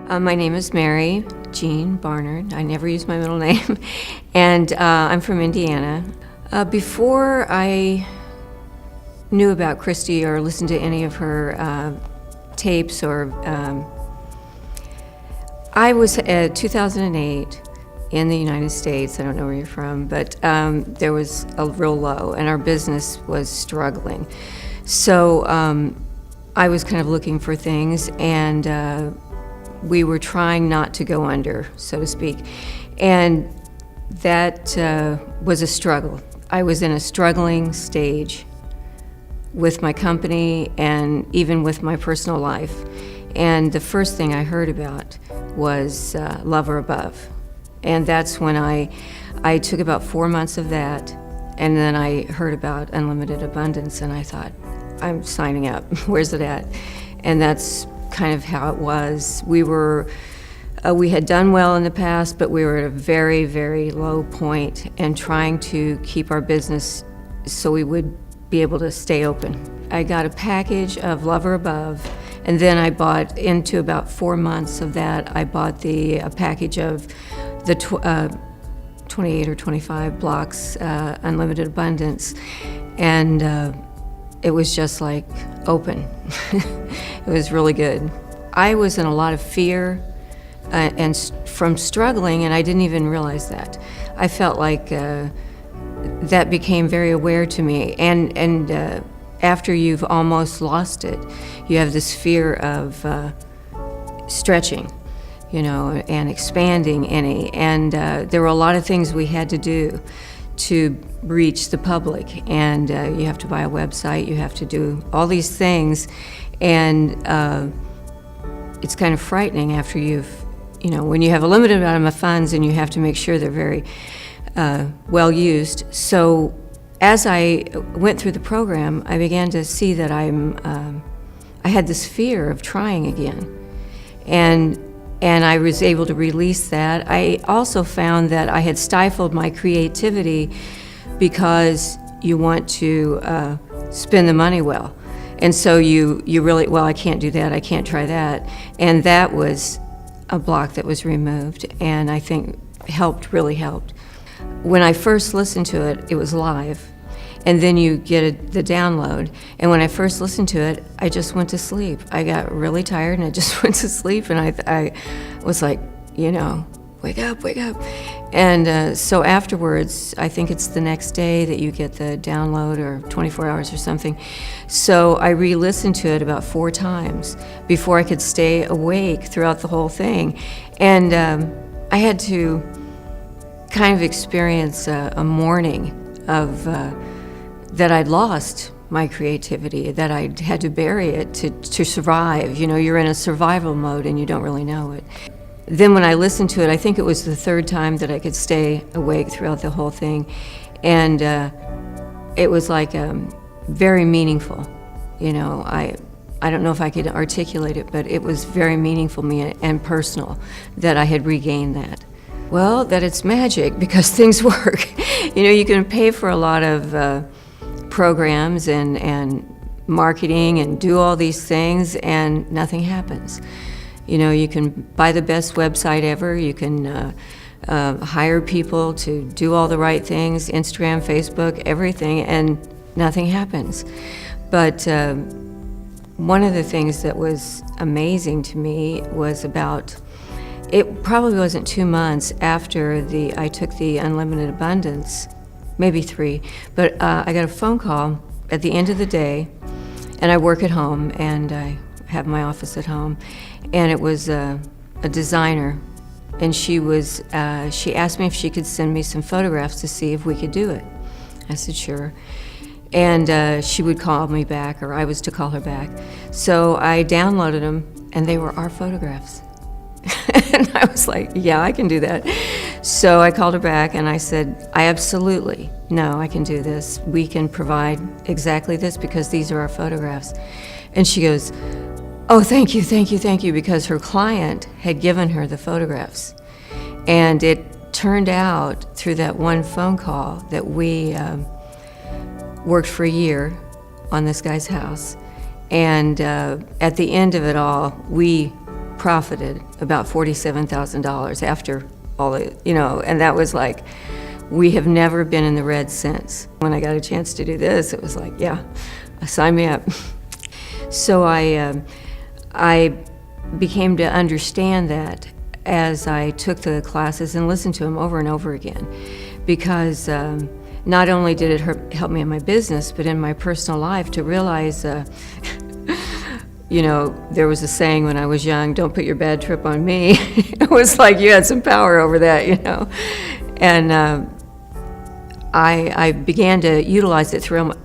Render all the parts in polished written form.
My name is Mary Jean Barnard. I never use my middle name. And I'm from Indiana. Before I knew about Christie or listened to any of her tapes, or I was at 2008 in the United States. I don't know where you're from, but there was a real low, and our business was struggling. So I was kind of looking for things, and we were trying not to go under, so to speak. And that was a struggle. I was in a struggling stage with my company and even with my personal life. And the first thing I heard about was Love or Above. And that's when I took about 4 months of that, and then I heard about Unlimited Abundance, and I thought, I'm signing up. Where's it at? And that's kind of how it was. We had done well in the past, but we were at a very, very low point and trying to keep our business so we would be able to stay open. I got a package of Love or Above, and then I bought, into about 4 months of that, I bought a package of the 28 or 25 blocks, Unlimited Abundance, and it was just like open. It was really good. I was in a lot of fear and from struggling, and I didn't even realize that. I felt like that became very aware to me, and after you've almost lost it, you have this fear of stretching, and expanding and there were a lot of things we had to do to reach the public, and you have to buy a website, you have to do all these things, and it's kind of frightening after when you have a limited amount of funds and you have to make sure they're very well used. So as I went through the program, I began to see that I had this fear of trying again, and I was able to release that. I also found that I had stifled my creativity because you want to spend the money well. And so you really, well, I can't do that, I can't try that. And that was a block that was removed, and I think really helped. When I first listened to it, it was live, and then you get the download. And when I first listened to it, I just went to sleep. I got really tired, and I just went to sleep, and I was like, wake up, wake up. And so afterwards, I think it's the next day that you get the download, or 24 hours or something. So I re-listened to it about 4 times before I could stay awake throughout the whole thing. And I had to kind of experience a mourning of that I'd lost my creativity, that I had to bury it to survive. You're in a survival mode and you don't really know it. Then when I listened to it, I think it was the 3rd time that I could stay awake throughout the whole thing. And it was like very meaningful. I don't know if I could articulate it, but it was very meaningful to me and personal that I had regained that. Well, that it's magic, because things work. You can pay for a lot of programs and marketing and do all these things, and nothing happens. You can buy the best website ever, you can hire people to do all the right things, Instagram, Facebook, everything, and nothing happens. But one of the things that was amazing to me was it probably wasn't 2 months after I took the Unlimited Abundance, maybe 3, but I got a phone call at the end of the day, and I work at home, and I have my office at home, and it was a designer, and she asked me if she could send me some photographs to see if we could do it. I said sure, and she would call me back, or I was to call her back. So I downloaded them, and they were our photographs. And I was like, yeah, I can do that. So I called her back and I said, I absolutely know I can do this. We can provide exactly this because these are our photographs. And she goes, oh, thank you, thank you, thank you, because her client had given her the photographs. And it turned out through that one phone call that we worked for a year on this guy's house. And at the end of it all, we profited about $47,000 after all the, and that was like, we have never been in the red since. When I got a chance to do this, it was like, yeah, sign me up. So I became to understand that as I took the classes and listened to them over and over again, because not only did it help me in my business, but in my personal life to realize, there was a saying when I was young, don't put your bad trip on me. It was like you had some power over that, And I began to utilize it throughout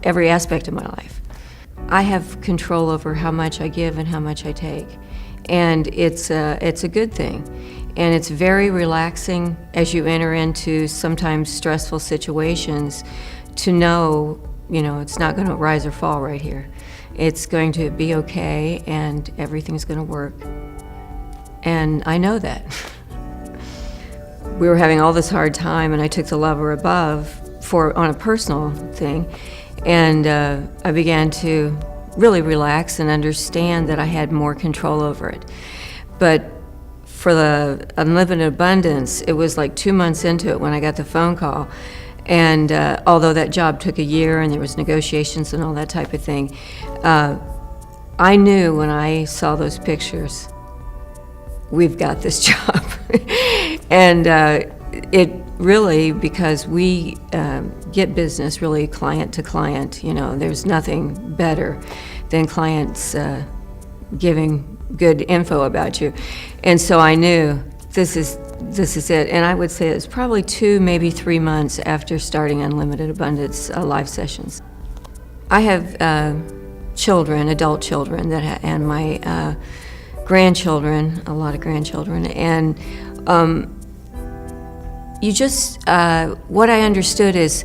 every aspect of my life. I have control over how much I give and how much I take. And it's a good thing. And it's very relaxing as you enter into sometimes stressful situations to know, it's not going to rise or fall right here. It's going to be okay and everything's going to work. And I know that. We were having all this hard time and I took the lever above on a personal thing. And I began to really relax and understand that I had more control over it. But for the unlimited abundance, it was like 2 months into it when I got the phone call. And although that job took a year and there was negotiations and all that type of thing, I knew when I saw those pictures, we've got this job. And it really, because we get business really client to client, there's nothing better than clients giving good info about you. And so I knew this is it. And I would say it's probably 2, maybe 3 months after starting Unlimited Abundance live sessions. I have children, adult children, and my grandchildren, a lot of grandchildren, and what I understood is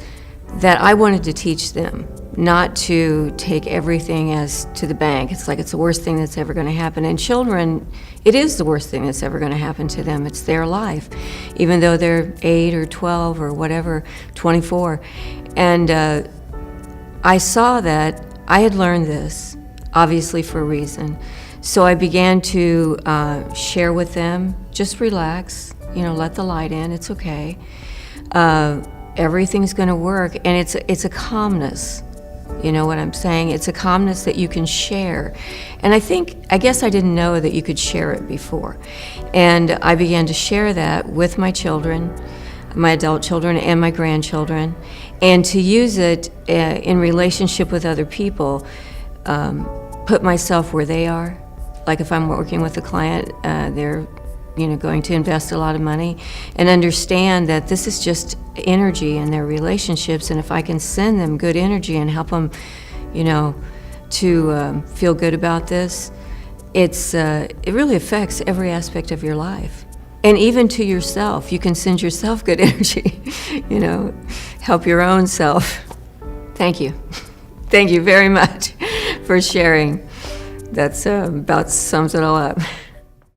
that I wanted to teach them not to take everything as to the bank. It's like it's the worst thing that's ever going to happen. And children, it is the worst thing that's ever going to happen to them. It's their life, even though they're 8 or 12 or whatever, 24. And I saw that I had learned this, obviously for a reason. So I began to share with them, just relax, let the light in, it's okay. Everything's going to work, and it's a calmness. You know what I'm saying? It's a calmness that you can share. And I guess I didn't know that you could share it before. And I began to share that with my children, my adult children and my grandchildren, and to use it in relationship with other people, put myself where they are. Like if I'm working with a client, they're going to invest a lot of money, and understand that this is just energy in their relationships, and if I can send them good energy and help them, to feel good about this, it really affects every aspect of your life. And even to yourself, you can send yourself good energy, help your own self. Thank you. Thank you very much for sharing. That's about sums it all up.